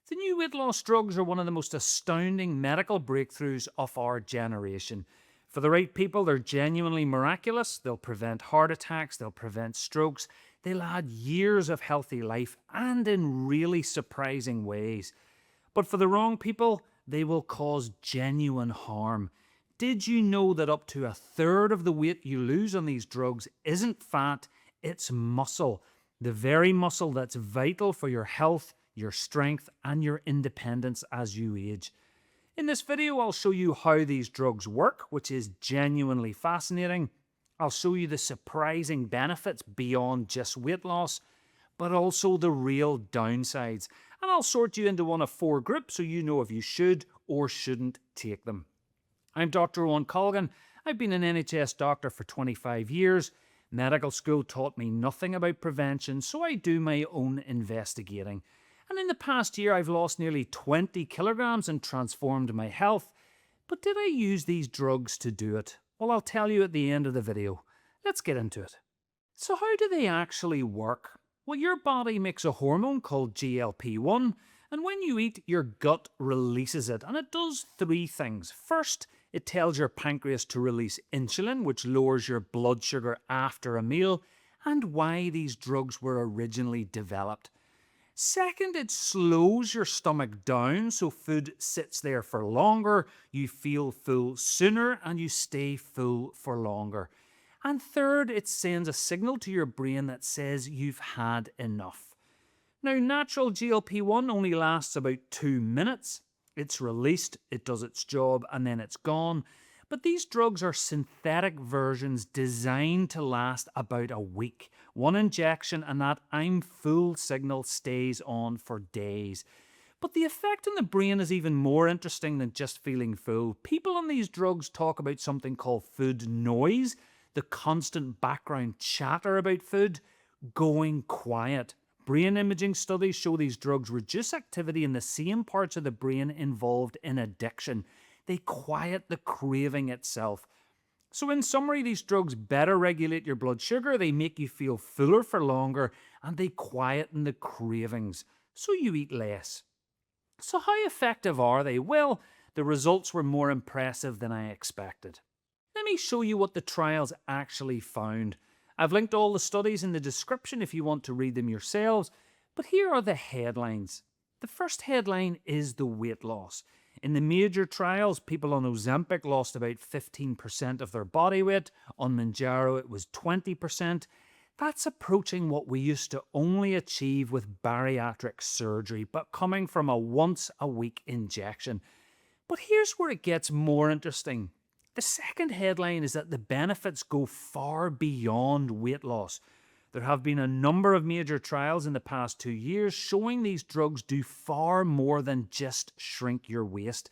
The new weight loss drugs are one of the most astounding medical breakthroughs of our generation. For the right people, they're genuinely miraculous. They'll prevent heart attacks, they'll prevent strokes, they'll add years of healthy life, and in really surprising ways. But for the wrong people, they will cause genuine harm. Did you know that up to a third of the weight you lose on these drugs isn't fat, it's muscle? The very muscle that's vital for your health, your strength, and your independence as you age. In this video, I'll show you how these drugs work, which is genuinely fascinating. I'll show you the surprising benefits beyond just weight loss, but also the real downsides. And I'll sort you into one of 4 groups so you know if you should or shouldn't take them. I'm Dr. Eoghan Colgan. I've been an NHS doctor for 25 years. Medical school taught me nothing about prevention, so I do my own investigating. And in the past year, I've lost nearly 20 kilograms and transformed my health. But did I use these drugs to do it? Well, I'll tell you at the end of the video. Let's get into it. So how do they actually work? Well, your body makes a hormone called GLP-1, and when you eat, your gut releases it, and it does 3 things. First, it tells your pancreas to release insulin, which lowers your blood sugar after a meal, and why these drugs were originally developed. Second, it slows your stomach down so food sits there for longer, you feel full sooner, and you stay full for longer. And third, it sends a signal to your brain that says you've had enough. Now, natural GLP-1 only lasts about 2 minutes. It's released, it does its job, and then it's gone. But these drugs are synthetic versions designed to last about a week. 1 injection and that I'm full signal stays on for days. But the effect on the brain is even more interesting than just feeling full. People on these drugs talk about something called food noise, the constant background chatter about food, going quiet. Brain imaging studies show these drugs reduce activity in the same parts of the brain involved in addiction. They quiet the craving itself. So in summary, these drugs better regulate your blood sugar, they make you feel fuller for longer, and they quieten the cravings, so you eat less. So how effective are they? Well, the results were more impressive than I expected. Let me show you what the trials actually found. I've linked all the studies in the description if you want to read them yourselves, but here are the headlines. The first headline is the weight loss. In the major trials, people on Ozempic lost about 15% of their body weight. On Mounjaro, it was 20%. That's approaching what we used to only achieve with bariatric surgery, but coming from a once-a-week injection. But here's where it gets more interesting. The second headline is that the benefits go far beyond weight loss. There have been a number of major trials in the past 2 years showing these drugs do far more than just shrink your waist.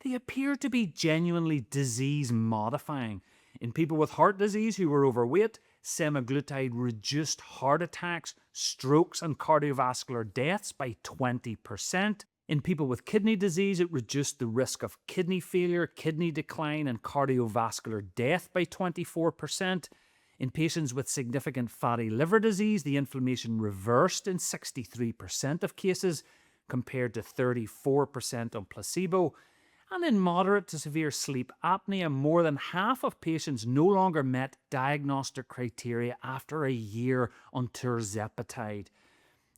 They appear to be genuinely disease modifying. In people with heart disease who were overweight, semaglutide reduced heart attacks, strokes, and cardiovascular deaths by 20%. In people with kidney disease, it reduced the risk of kidney failure, kidney decline, and cardiovascular death by 24%. In patients with significant fatty liver disease, the inflammation reversed in 63% of cases, compared to 34% on placebo. And in moderate to severe sleep apnea, more than half of patients no longer met diagnostic criteria after a year on tirzepatide.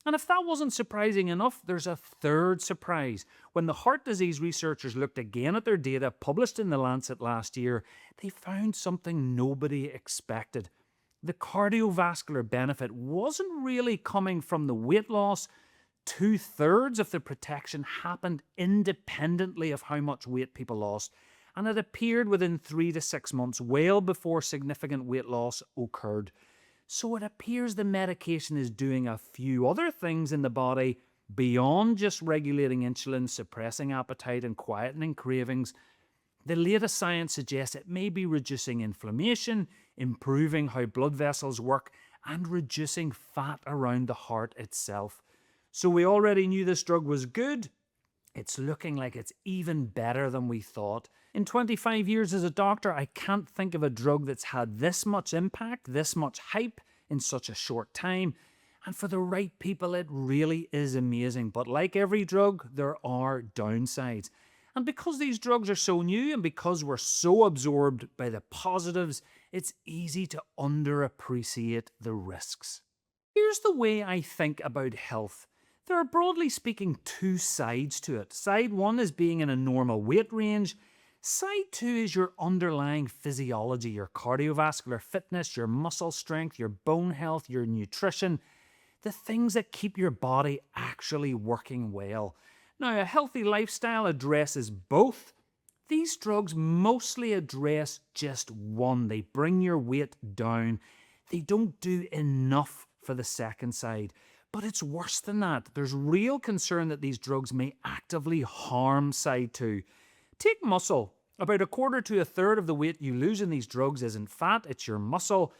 And if that wasn't surprising enough, there's a third surprise. When the heart disease researchers looked again at their data published in The Lancet last year, they found something nobody expected. The cardiovascular benefit wasn't really coming from the weight loss. 2/3 of the protection happened independently of how much weight people lost, and it appeared within 3 to 6 months, well before significant weight loss occurred. So it appears the medication is doing a few other things in the body beyond just regulating insulin, suppressing appetite, and quietening cravings. The latest science suggests it may be reducing inflammation, improving how blood vessels work, and reducing fat around the heart itself. So we already knew this drug was good. It's looking like it's even better than we thought. In 25 years as a doctor, I can't think of a drug that's had this much impact, this much hype in such a short time. And for the right people, it really is amazing. But like every drug, there are downsides. And because these drugs are so new and because we're so absorbed by the positives, it's easy to underappreciate the risks. Here's the way I think about health. There are broadly speaking two sides to it. Side one is being in a normal weight range. Side two is your underlying physiology, your cardiovascular fitness, your muscle strength, your bone health, your nutrition, the things that keep your body actually working well. Now, a healthy lifestyle addresses both. These drugs mostly address just one. They bring your weight down. They don't do enough for the second side. But it's worse than that. There's real concern that these drugs may actively harm side two. Take muscle. About a quarter to a third of the weight you lose in these drugs isn't fat, it's your muscle.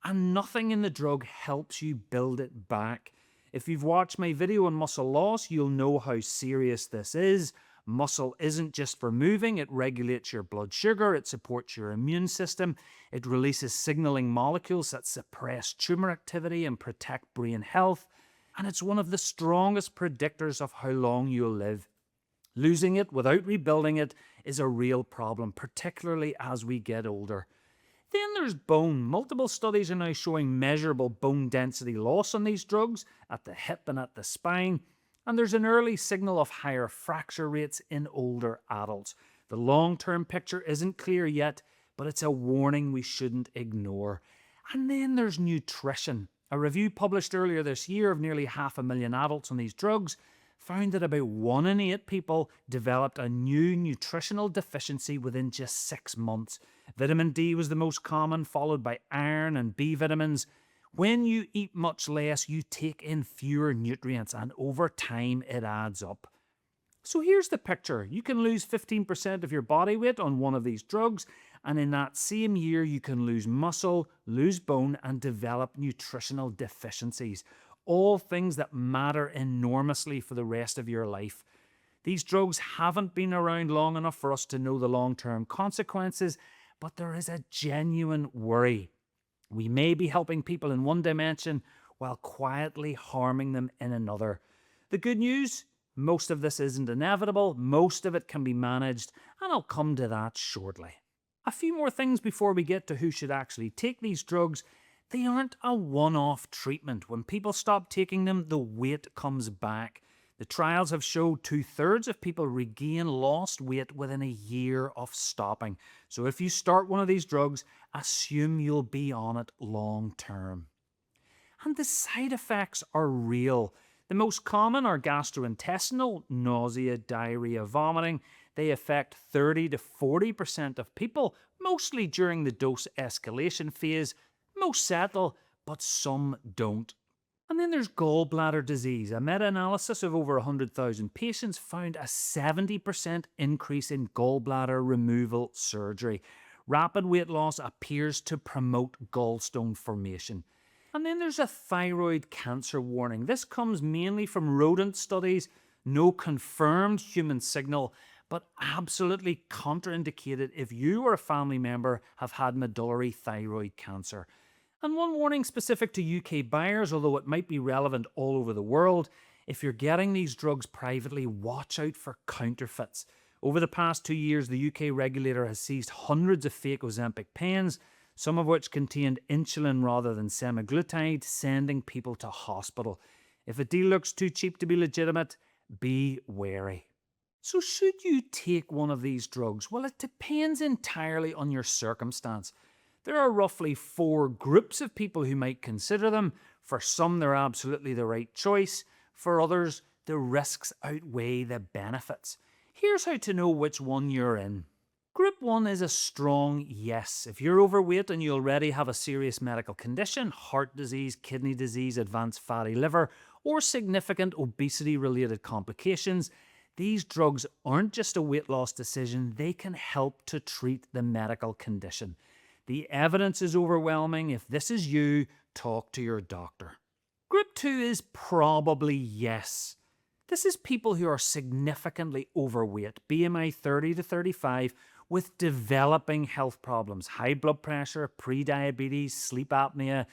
And nothing in the drug helps you build it back. If you've watched my video on muscle loss, you'll know how serious this is. Muscle isn't just for moving, it regulates your blood sugar, it supports your immune system, it releases signaling molecules that suppress tumor activity and protect brain health, and it's one of the strongest predictors of how long you'll live. Losing it without rebuilding it is a real problem, particularly as we get older. Then there's bone. Multiple studies are now showing measurable bone density loss on these drugs at the hip and at the spine. And there's an early signal of higher fracture rates in older adults. The long-term picture isn't clear yet, but it's a warning we shouldn't ignore. And then there's nutrition. A review published earlier this year of nearly 500,000 adults on these drugs found that about 1 in 8 people developed a new nutritional deficiency within just 6 months. Vitamin D was the most common, followed by iron and B vitamins. When you eat much less, you take in fewer nutrients, and over time it adds up. So here's the picture. You can lose 15% of your body weight on one of these drugs, and in that same year you can lose muscle, lose bone, and develop nutritional deficiencies. All things that matter enormously for the rest of your life. These drugs haven't been around long enough for us to know the long-term consequences, but there is a genuine worry. We may be helping people in one dimension while quietly harming them in another. The good news? Most of this isn't inevitable, most of it can be managed, and I'll come to that shortly. A few more things before we get to who should actually take these drugs. They aren't a one-off treatment. When people stop taking them, the weight comes back. The trials have showed 2/3 of people regain lost weight within a year of stopping. So if you start one of these drugs, assume you'll be on it long term. And the side effects are real. The most common are gastrointestinal, nausea, diarrhea, vomiting. They affect 30 to 40% of people, mostly during the dose escalation phase. Most settle, but some don't. And then there's gallbladder disease. A meta-analysis of over 100,000 patients found a 70% increase in gallbladder removal surgery. Rapid weight loss appears to promote gallstone formation. And then there's a thyroid cancer warning. This comes mainly from rodent studies, no confirmed human signal, but absolutely contraindicated if you or a family member have had medullary thyroid cancer. And one warning specific to UK buyers, although it might be relevant all over the world, if you're getting these drugs privately, watch out for counterfeits. Over the past 2 years, the UK regulator has seized hundreds of fake Ozempic pens, some of which contained insulin rather than semaglutide, sending people to hospital. If a deal looks too cheap to be legitimate, be wary. So should you take one of these drugs? Well, it depends entirely on your circumstance. There are roughly 4 groups of people who might consider them. For some, they're absolutely the right choice. For others, the risks outweigh the benefits. Here's how to know which one you're in. Group 1 is a strong yes. If you're overweight and you already have a serious medical condition, heart disease, kidney disease, advanced fatty liver, or significant obesity-related complications, these drugs aren't just a weight loss decision, they can help to treat the medical condition. The evidence is overwhelming. If this is you, talk to your doctor. Group 2 is probably yes. This is people who are significantly overweight, BMI 30 to 35, with developing health problems, high blood pressure, pre-diabetes, sleep apnea.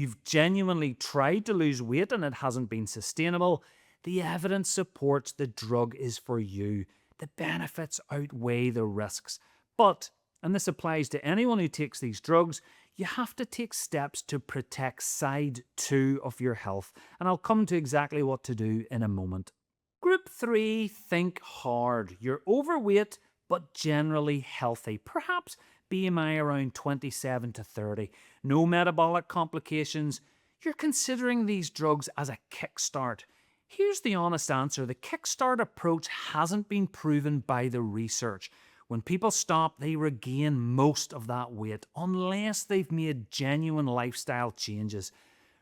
you've genuinely tried to lose weight and it hasn't been sustainable, the evidence supports the drug is for you. The benefits outweigh the risks. But, and this applies to anyone who takes these drugs, you have to take steps to protect side 2 of your health. And I'll come to exactly what to do in a moment. Group 3, think hard. You're overweight, but generally healthy. Perhaps BMI around 27 to 30. No metabolic complications. You're considering these drugs as a kickstart. Here's the honest answer. The kickstart approach hasn't been proven by the research. When people stop, they regain most of that weight unless they've made genuine lifestyle changes.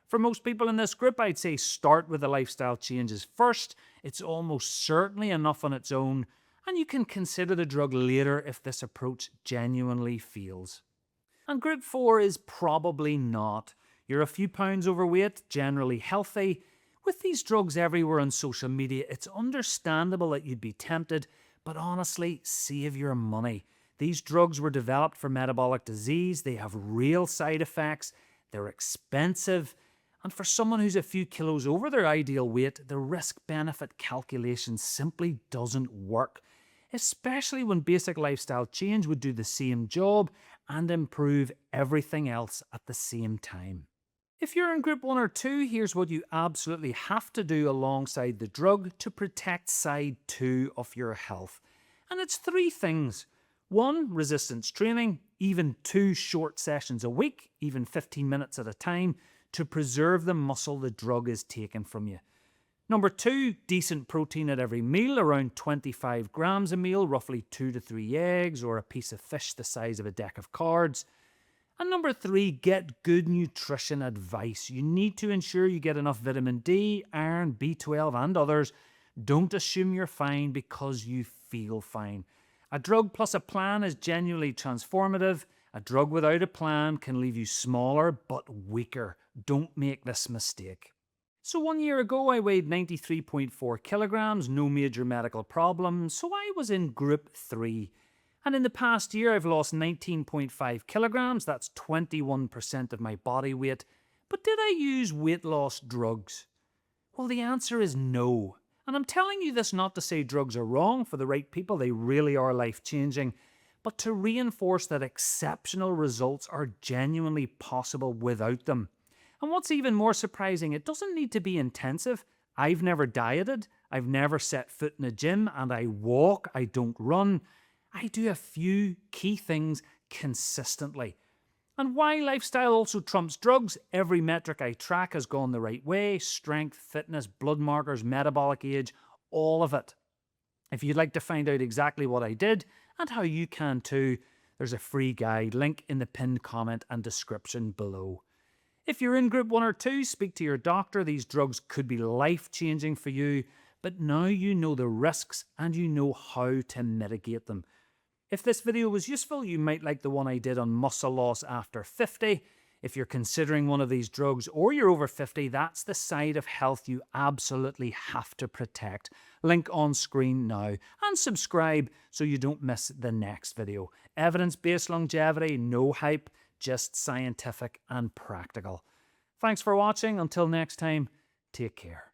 For most people in this group, I'd say start with the lifestyle changes first. It's almost certainly enough on its own, and you can consider the drug later if this approach genuinely fails. And group 4 is probably not. You're a few pounds overweight, generally healthy. With these drugs everywhere on social media, it's understandable that you'd be tempted, but honestly, save your money. These drugs were developed for metabolic disease, they have real side effects, they're expensive, and for someone who's a few kilos over their ideal weight, the risk-benefit calculation simply doesn't work, especially when basic lifestyle change would do the same job and improve everything else at the same time. If you're in group 1 or 2, here's what you absolutely have to do alongside the drug to protect side 2 of your health. And it's 3 things. 1, resistance training, even 2 short sessions a week, even 15 minutes at a time, to preserve the muscle the drug is taken from you. Number 2, decent protein at every meal, around 25 grams a meal, roughly 2 to 3 eggs or a piece of fish the size of a deck of cards. And number 3, get good nutrition advice. You need to ensure you get enough vitamin D, iron, B12 and others. Don't assume you're fine because you feel fine. A drug plus a plan is genuinely transformative. A drug without a plan can leave you smaller but weaker. Don't make this mistake. So 1 year ago I weighed 93.4 kilograms, no major medical problems, so I was in group 3. And in the past year, I've lost 19.5 kilograms. That's 21% of my body weight. But did I use weight loss drugs? Well, the answer is no. And I'm telling you this not to say drugs are wrong. For the right people, they really are life-changing. But to reinforce that exceptional results are genuinely possible without them. And what's even more surprising, it doesn't need to be intensive. I've never dieted. I've never set foot in a gym. And I walk. I don't run. I do a few key things consistently. And why lifestyle also trumps drugs, every metric I track has gone the right way. Strength, fitness, blood markers, metabolic age, all of it. If you'd like to find out exactly what I did and how you can too, there's a free guide, link in the pinned comment and description below. If you're in group 1 or 2, speak to your doctor. These drugs could be life-changing for you, but now you know the risks and you know how to mitigate them. If this video was useful, you might like the one I did on muscle loss after 50. If you're considering one of these drugs or you're over 50, that's the side of health you absolutely have to protect. Link on screen now. And subscribe so you don't miss the next video. Evidence-based longevity, no hype, just scientific and practical. Thanks for watching. Until next time, take care.